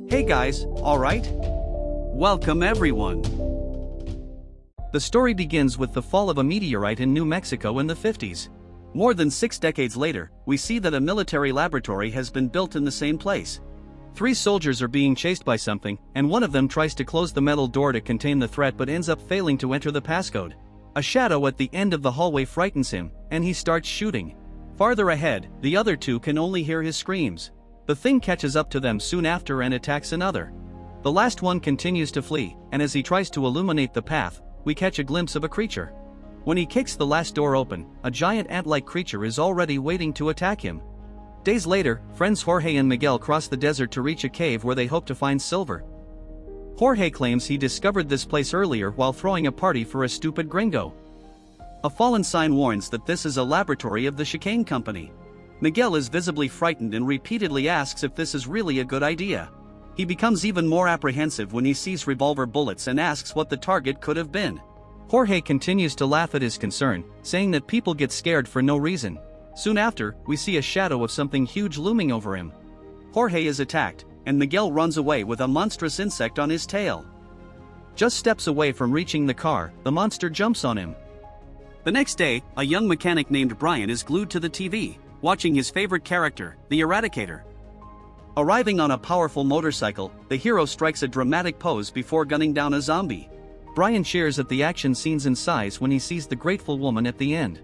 Hey guys, alright? Welcome everyone. The story begins with the fall of a meteorite in New Mexico in the 50s. More than 6 decades later, we see that a military laboratory has been built in the same place. 3 soldiers are being chased by something, and one of them tries to close the metal door to contain the threat but ends up failing to enter the passcode. A shadow at the end of the hallway frightens him, and he starts shooting. Farther ahead, the other 2 can only hear his screams. The thing catches up to them soon after and attacks another. The last one continues to flee, and as he tries to illuminate the path, we catch a glimpse of a creature. When he kicks the last door open, a giant ant-like creature is already waiting to attack him. Days later, friends Jorge and Miguel cross the desert to reach a cave where they hope to find silver. Jorge claims he discovered this place earlier while throwing a party for a stupid gringo. A fallen sign warns that this is a laboratory of the Chicane Company. Miguel is visibly frightened and repeatedly asks if this is really a good idea. He becomes even more apprehensive when he sees revolver bullets and asks what the target could have been. Jorge continues to laugh at his concern, saying that people get scared for no reason. Soon after, we see a shadow of something huge looming over him. Jorge is attacked, and Miguel runs away with a monstrous insect on his tail. Just steps away from reaching the car, the monster jumps on him. The next day, a young mechanic named Brian is glued to the TV, watching his favorite character, the Eradicator. Arriving on a powerful motorcycle, the hero strikes a dramatic pose before gunning down a zombie. Brian shares at the action scenes in size when he sees the grateful woman at the end.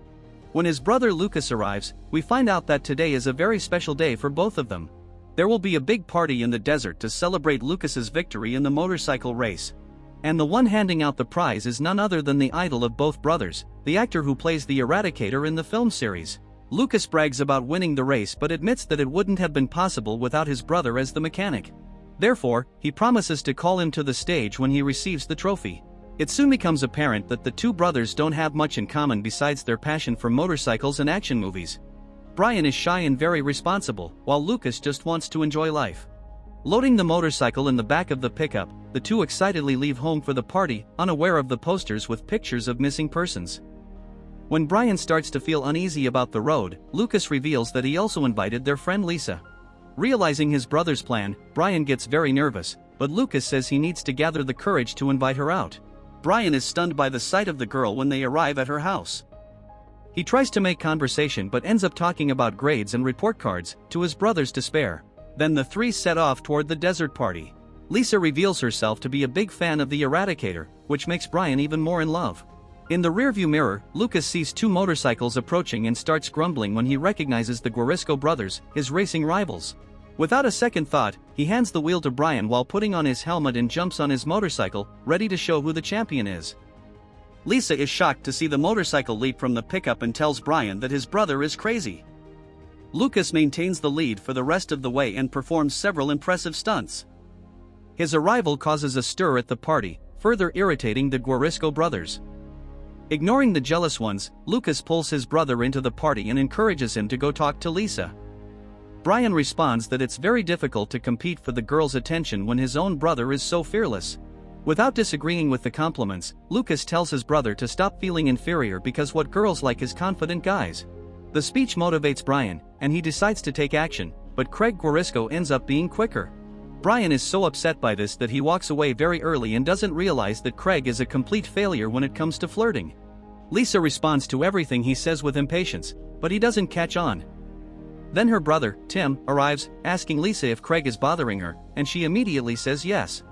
When his brother Lucas arrives, we find out that today is a very special day for both of them. There will be a big party in the desert to celebrate Lucas's victory in the motorcycle race. And the one handing out the prize is none other than the idol of both brothers, the actor who plays the Eradicator in the film series. Lucas brags about winning the race but admits that it wouldn't have been possible without his brother as the mechanic. Therefore, he promises to call him to the stage when he receives the trophy. It soon becomes apparent that the 2 brothers don't have much in common besides their passion for motorcycles and action movies. Brian is shy and very responsible, while Lucas just wants to enjoy life. Loading the motorcycle in the back of the pickup, the 2 excitedly leave home for the party, unaware of the posters with pictures of missing persons. When Brian starts to feel uneasy about the road, Lucas reveals that he also invited their friend Lisa. Realizing his brother's plan, Brian gets very nervous, but Lucas says he needs to gather the courage to invite her out. Brian is stunned by the sight of the girl when they arrive at her house. He tries to make conversation but ends up talking about grades and report cards, to his brother's despair. Then the 3 set off toward the desert party. Lisa reveals herself to be a big fan of the Eradicator, which makes Brian even more in love. In the rearview mirror, Lucas sees 2 motorcycles approaching and starts grumbling when he recognizes the Guarisco brothers, his racing rivals. Without a second thought, he hands the wheel to Brian while putting on his helmet and jumps on his motorcycle, ready to show who the champion is. Lisa is shocked to see the motorcycle leap from the pickup and tells Brian that his brother is crazy. Lucas maintains the lead for the rest of the way and performs several impressive stunts. His arrival causes a stir at the party, further irritating the Guarisco brothers. Ignoring the jealous ones, Lucas pulls his brother into the party and encourages him to go talk to Lisa. Brian responds that it's very difficult to compete for the girl's attention when his own brother is so fearless. Without disagreeing with the compliments, Lucas tells his brother to stop feeling inferior because what girls like is confident guys. The speech motivates Brian, and he decides to take action, but Craig Guarisco ends up being quicker. Brian is so upset by this that he walks away very early and doesn't realize that Craig is a complete failure when it comes to flirting. Lisa responds to everything he says with impatience, but he doesn't catch on. Then her brother, Tim, arrives, asking Lisa if Craig is bothering her, and she immediately says yes.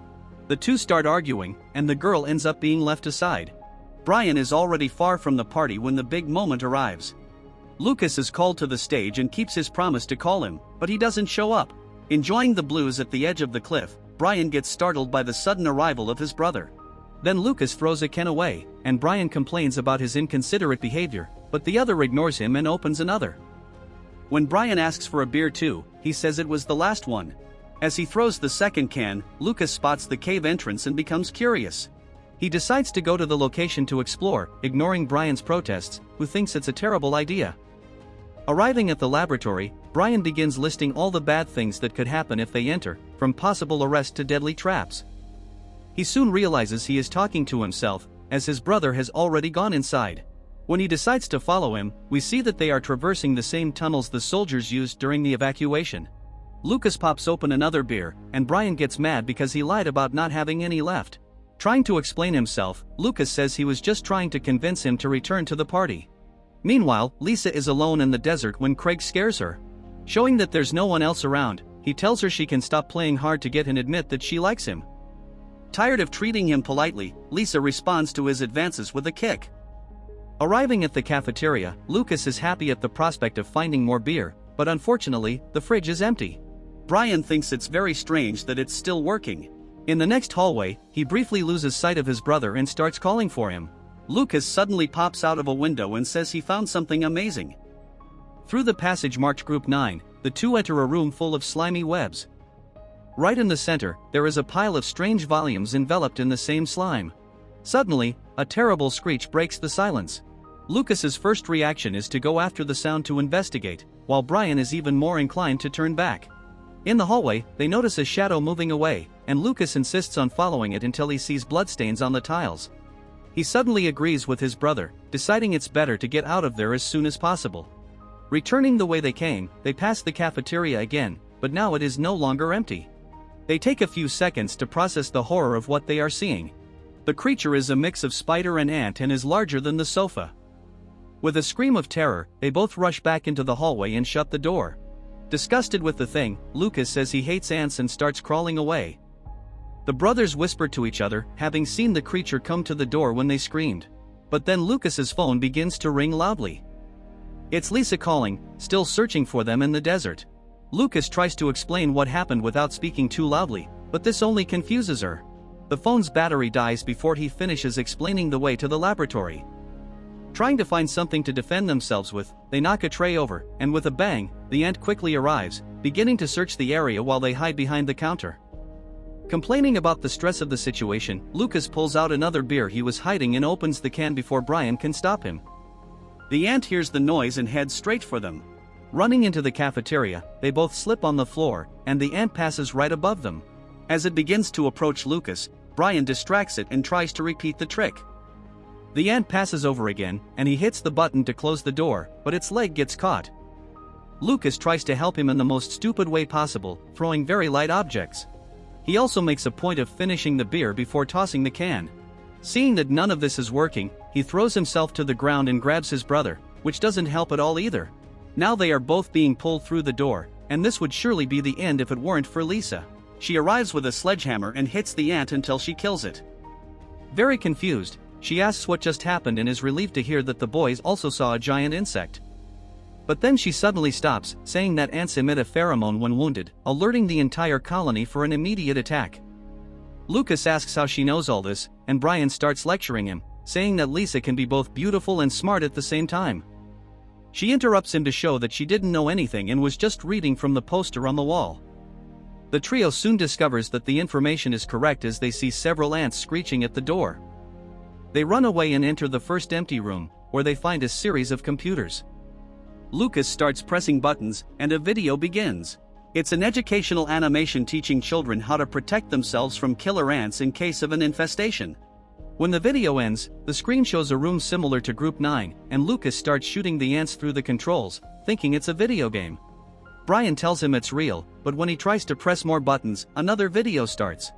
The 2 start arguing, and the girl ends up being left aside. Brian is already far from the party when the big moment arrives. Lucas is called to the stage and keeps his promise to call him, but he doesn't show up. Enjoying the blues at the edge of the cliff, Brian gets startled by the sudden arrival of his brother. Then Lucas throws a can away, and Brian complains about his inconsiderate behavior, but the other ignores him and opens another. When Brian asks for a beer too, he says it was the last one. As he throws the second can, Lucas spots the cave entrance and becomes curious. He decides to go to the location to explore, ignoring Brian's protests, who thinks it's a terrible idea. Arriving at the laboratory, Brian begins listing all the bad things that could happen if they enter, from possible arrest to deadly traps. He soon realizes he is talking to himself, as his brother has already gone inside. When he decides to follow him, we see that they are traversing the same tunnels the soldiers used during the evacuation. Lucas pops open another beer, and Brian gets mad because he lied about not having any left. Trying to explain himself, Lucas says he was just trying to convince him to return to the party. Meanwhile, Lisa is alone in the desert when Craig scares her. Showing that there's no one else around, he tells her she can stop playing hard to get and admit that she likes him. Tired of treating him politely, Lisa responds to his advances with a kick. Arriving at the cafeteria, Lucas is happy at the prospect of finding more beer, but unfortunately, the fridge is empty. Brian thinks it's very strange that it's still working. In the next hallway, he briefly loses sight of his brother and starts calling for him. Lucas suddenly pops out of a window and says he found something amazing. Through the passage marked Group 9, the two enter a room full of slimy webs. Right in the center, there is a pile of strange volumes enveloped in the same slime. Suddenly, a terrible screech breaks the silence. Lucas's first reaction is to go after the sound to investigate, while Brian is even more inclined to turn back. In the hallway, they notice a shadow moving away, and Lucas insists on following it until he sees bloodstains on the tiles. He suddenly agrees with his brother, deciding it's better to get out of there as soon as possible. Returning the way they came, they pass the cafeteria again, but now it is no longer empty. They take a few seconds to process the horror of what they are seeing. The creature is a mix of spider and ant and is larger than the sofa. With a scream of terror, they both rush back into the hallway and shut the door. Disgusted with the thing, Lucas says he hates ants and starts crawling away. The brothers whisper to each other, having seen the creature come to the door when they screamed. But then Lucas's phone begins to ring loudly. It's Lisa calling, still searching for them in the desert. Lucas tries to explain what happened without speaking too loudly, but this only confuses her. The phone's battery dies before he finishes explaining the way to the laboratory. Trying to find something to defend themselves with, they knock a tray over, and with a bang, the ant quickly arrives, beginning to search the area while they hide behind the counter. Complaining about the stress of the situation, Lucas pulls out another beer he was hiding and opens the can before Brian can stop him. The ant hears the noise and heads straight for them. Running into the cafeteria, they both slip on the floor, and the ant passes right above them. As it begins to approach Lucas, Brian distracts it and tries to repeat the trick. The ant passes over again, and he hits the button to close the door, but its leg gets caught. Lucas tries to help him in the most stupid way possible, throwing very light objects. He also makes a point of finishing the beer before tossing the can. Seeing that none of this is working, he throws himself to the ground and grabs his brother, which doesn't help at all either. Now they are both being pulled through the door, and this would surely be the end if it weren't for Lisa. She arrives with a sledgehammer and hits the ant until she kills it. Very confused, she asks what just happened and is relieved to hear that the boys also saw a giant insect. But then she suddenly stops, saying that ants emit a pheromone when wounded, alerting the entire colony for an immediate attack. Lucas asks how she knows all this, and Brian starts lecturing him, saying that Lisa can be both beautiful and smart at the same time. She interrupts him to show that she didn't know anything and was just reading from the poster on the wall. The trio soon discovers that the information is correct as they see several ants screeching at the door. They run away and enter the first empty room, where they find a series of computers. Lucas starts pressing buttons, and a video begins. It's an educational animation teaching children how to protect themselves from killer ants in case of an infestation. When the video ends, the screen shows a room similar to Group 9, and Lucas starts shooting the ants through the controls, thinking it's a video game. Brian tells him it's real, but when he tries to press more buttons, another video starts.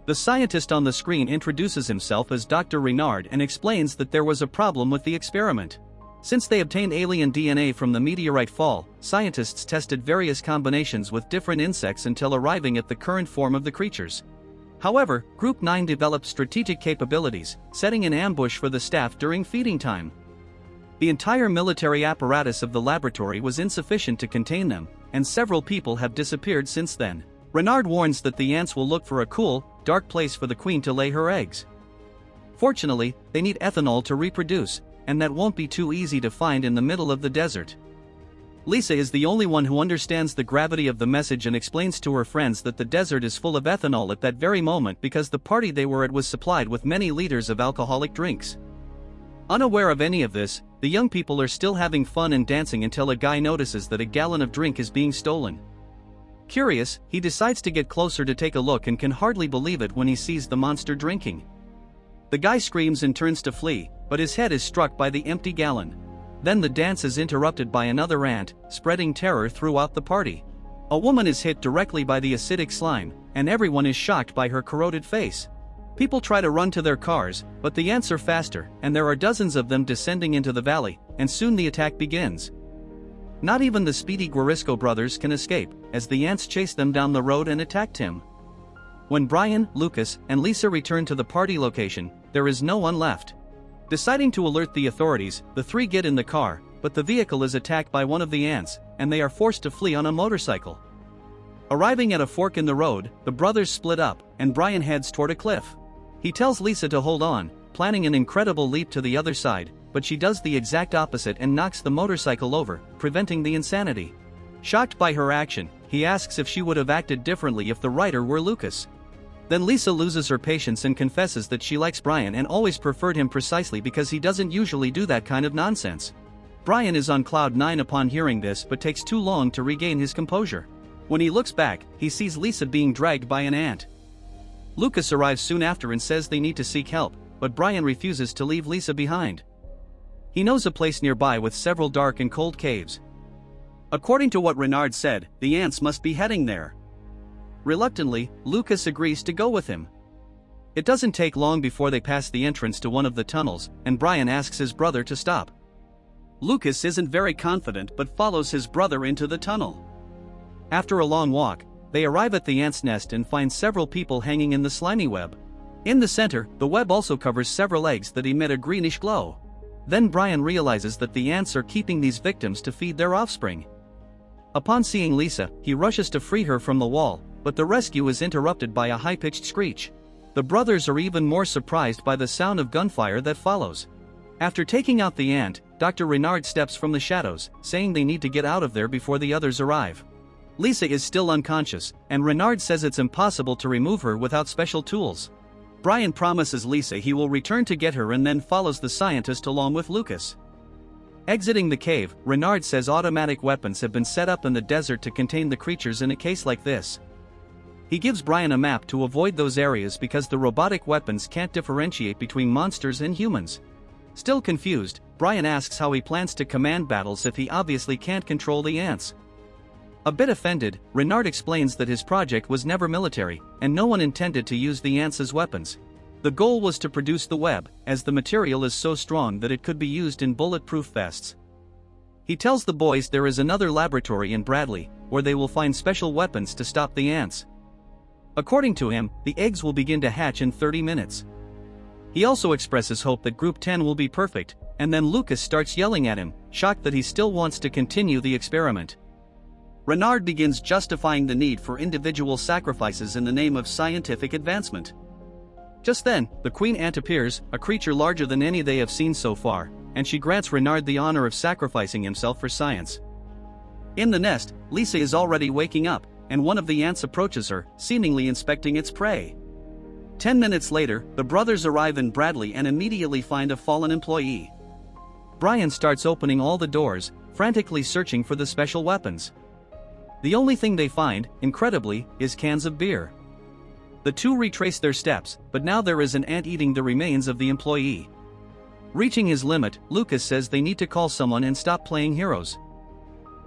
The scientist on the screen introduces himself as Dr. Renard and explains that there was a problem with the experiment. Since they obtained alien DNA from the meteorite fall, scientists tested various combinations with different insects until arriving at the current form of the creatures. However, Group 9 developed strategic capabilities, setting an ambush for the staff during feeding time. The entire military apparatus of the laboratory was insufficient to contain them, and several people have disappeared since then. Renard warns that the ants will look for a cool, dark place for the queen to lay her eggs. Fortunately, they need ethanol to reproduce, and that won't be too easy to find in the middle of the desert. Lisa is the only one who understands the gravity of the message and explains to her friends that the desert is full of ethanol at that very moment because the party they were at was supplied with many liters of alcoholic drinks. Unaware of any of this, the young people are still having fun and dancing until a guy notices that a gallon of drink is being stolen. Curious, he decides to get closer to take a look and can hardly believe it when he sees the monster drinking. The guy screams and turns to flee, but his head is struck by the empty gallon. Then the dance is interrupted by another ant, spreading terror throughout the party. A woman is hit directly by the acidic slime, and everyone is shocked by her corroded face. People try to run to their cars, but the ants are faster, and there are dozens of them descending into the valley, and soon the attack begins. Not even the speedy Guarisco brothers can escape, as the ants chase them down the road and attack Tim. When Brian, Lucas, and Lisa return to the party location, there is no one left. Deciding to alert the authorities, the three get in the car, but the vehicle is attacked by one of the ants, and they are forced to flee on a motorcycle. Arriving at a fork in the road, the brothers split up, and Brian heads toward a cliff. He tells Lisa to hold on, planning an incredible leap to the other side, but she does the exact opposite and knocks the motorcycle over, preventing the insanity. Shocked by her action, he asks if she would have acted differently if the rider were Lucas. Then Lisa loses her patience and confesses that she likes Brian and always preferred him precisely because he doesn't usually do that kind of nonsense. Brian is on cloud 9 upon hearing this but takes too long to regain his composure. When he looks back, he sees Lisa being dragged by an ant. Lucas arrives soon after and says they need to seek help, but Brian refuses to leave Lisa behind. He knows a place nearby with several dark and cold caves. According to what Renard said, the ants must be heading there. Reluctantly, Lucas agrees to go with him. It doesn't take long before they pass the entrance to one of the tunnels, and Brian asks his brother to stop. Lucas isn't very confident but follows his brother into the tunnel. After a long walk, they arrive at the ant's nest and find several people hanging in the slimy web. In the center, the web also covers several eggs that emit a greenish glow. Then Brian realizes that the ants are keeping these victims to feed their offspring. Upon seeing Lisa, he rushes to free her from the wall, but the rescue is interrupted by a high-pitched screech. The brothers are even more surprised by the sound of gunfire that follows. After taking out the ant, Dr. Renard steps from the shadows, saying they need to get out of there before the others arrive. Lisa is still unconscious, and Renard says it's impossible to remove her without special tools. Brian promises Lisa he will return to get her and then follows the scientist along with Lucas. Exiting the cave, Renard says automatic weapons have been set up in the desert to contain the creatures in a case like this. He gives Brian a map to avoid those areas because the robotic weapons can't differentiate between monsters and humans. Still confused, Brian asks how he plans to command battles if he obviously can't control the ants. A bit offended, Renard explains that his project was never military, and no one intended to use the ants as weapons. The goal was to produce the web, as the material is so strong that it could be used in bulletproof vests. He tells the boys there is another laboratory in Bradley, where they will find special weapons to stop the ants. According to him, the eggs will begin to hatch in 30 minutes. He also expresses hope that Group 10 will be perfect, and then Lucas starts yelling at him, shocked that he still wants to continue the experiment. Renard begins justifying the need for individual sacrifices in the name of scientific advancement. Just then, the Queen Ant appears, a creature larger than any they have seen so far, and she grants Renard the honor of sacrificing himself for science. In the nest, Lisa is already waking up, and one of the ants approaches her, seemingly inspecting its prey. 10 minutes later, the brothers arrive in Bradley and immediately find a fallen employee. Brian starts opening all the doors, frantically searching for the special weapons. The only thing they find, incredibly, is cans of beer. The two retrace their steps, but now there is an ant eating the remains of the employee. Reaching his limit, Lucas says they need to call someone and stop playing heroes.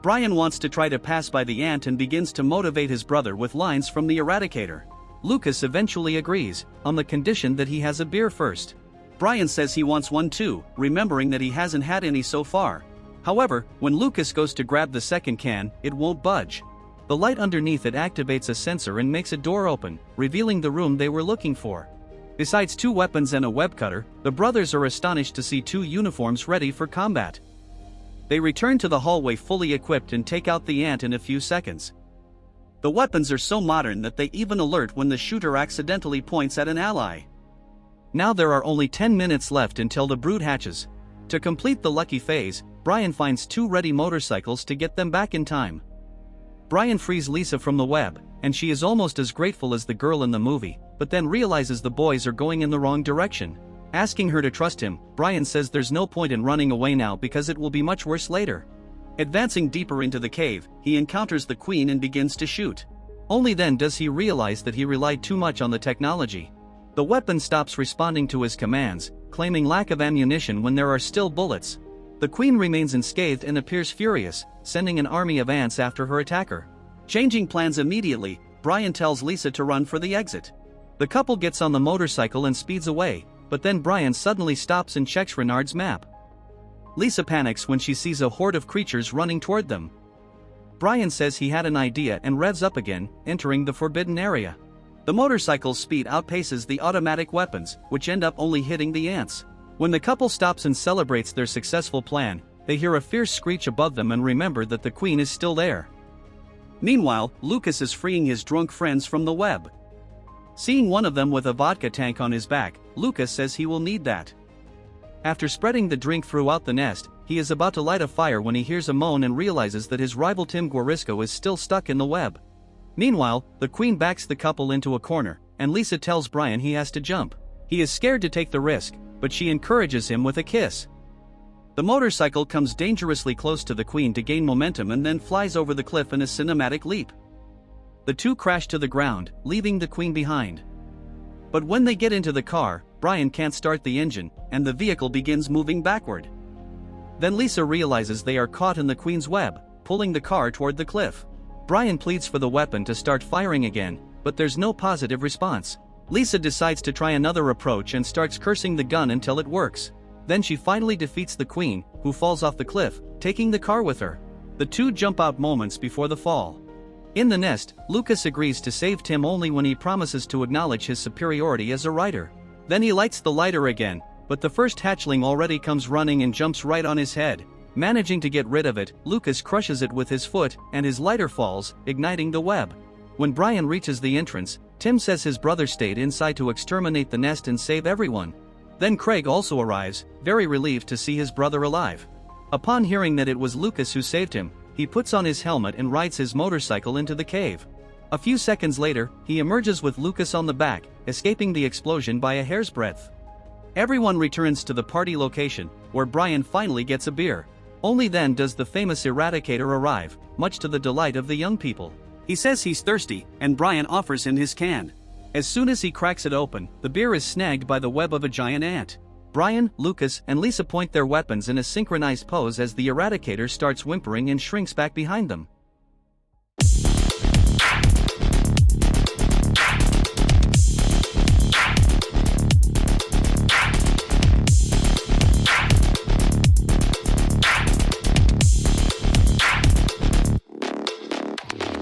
Brian wants to try to pass by the ant and begins to motivate his brother with lines from the Eradicator. Lucas eventually agrees, on the condition that he has a beer first. Brian says he wants one too, remembering that he hasn't had any so far. However, when Lucas goes to grab the second can, it won't budge. The light underneath it activates a sensor and makes a door open, revealing the room they were looking for. Besides 2 weapons and a web cutter, the brothers are astonished to see 2 uniforms ready for combat. They return to the hallway fully equipped and take out the ant in a few seconds. The weapons are so modern that they even alert when the shooter accidentally points at an ally. Now there are only 10 minutes left until the brood hatches. To complete the lucky phase, Brian finds 2 ready motorcycles to get them back in time. Brian frees Lisa from the web, and she is almost as grateful as the girl in the movie, but then realizes the boys are going in the wrong direction. Asking her to trust him, Brian says there's no point in running away now because it will be much worse later. Advancing deeper into the cave, he encounters the Queen and begins to shoot. Only then does he realize that he relied too much on the technology. The weapon stops responding to his commands, claiming lack of ammunition when there are still bullets. The Queen remains unscathed and appears furious, sending an army of ants after her attacker. Changing plans immediately, Brian tells Lisa to run for the exit. The couple gets on the motorcycle and speeds away, but then Brian suddenly stops and checks Renard's map. Lisa panics when she sees a horde of creatures running toward them. Brian says he had an idea and revs up again, entering the forbidden area. The motorcycle's speed outpaces the automatic weapons, which end up only hitting the ants. When the couple stops and celebrates their successful plan, they hear a fierce screech above them and remember that the queen is still there. Meanwhile, Lucas is freeing his drunk friends from the web. Seeing one of them with a vodka tank on his back, Lucas says he will need that. After spreading the drink throughout the nest, he is about to light a fire when he hears a moan and realizes that his rival Tim Guarisco is still stuck in the web. Meanwhile, the queen backs the couple into a corner, and Lisa tells Brian he has to jump. He is scared to take the risk, but she encourages him with a kiss. The motorcycle comes dangerously close to the queen to gain momentum and then flies over the cliff in a cinematic leap. The two crash to the ground, leaving the queen behind. But when they get into the car, Brian can't start the engine, and the vehicle begins moving backward. Then Lisa realizes they are caught in the queen's web, pulling the car toward the cliff. Brian pleads for the weapon to start firing again, but there's no positive response. Lisa decides to try another approach and starts cursing the gun until it works. Then she finally defeats the queen, who falls off the cliff, taking the car with her. The two jump out moments before the fall. In the nest, Lucas agrees to save Tim only when he promises to acknowledge his superiority as a rider. Then he lights the lighter again, but the first hatchling already comes running and jumps right on his head. Managing to get rid of it, Lucas crushes it with his foot, and his lighter falls, igniting the web. When Brian reaches the entrance, Tim says his brother stayed inside to exterminate the nest and save everyone. Then Craig also arrives, very relieved to see his brother alive. Upon hearing that it was Lucas who saved him, he puts on his helmet and rides his motorcycle into the cave. A few seconds later, he emerges with Lucas on the back, escaping the explosion by a hair's breadth. Everyone returns to the party location, where Brian finally gets a beer. Only then does the famous Eradicator arrive, much to the delight of the young people. He says he's thirsty, and Brian offers him his can. As soon as he cracks it open, the beer is snagged by the web of a giant ant. Brian, Lucas, and Lisa point their weapons in a synchronized pose as the Eradicator starts whimpering and shrinks back behind them.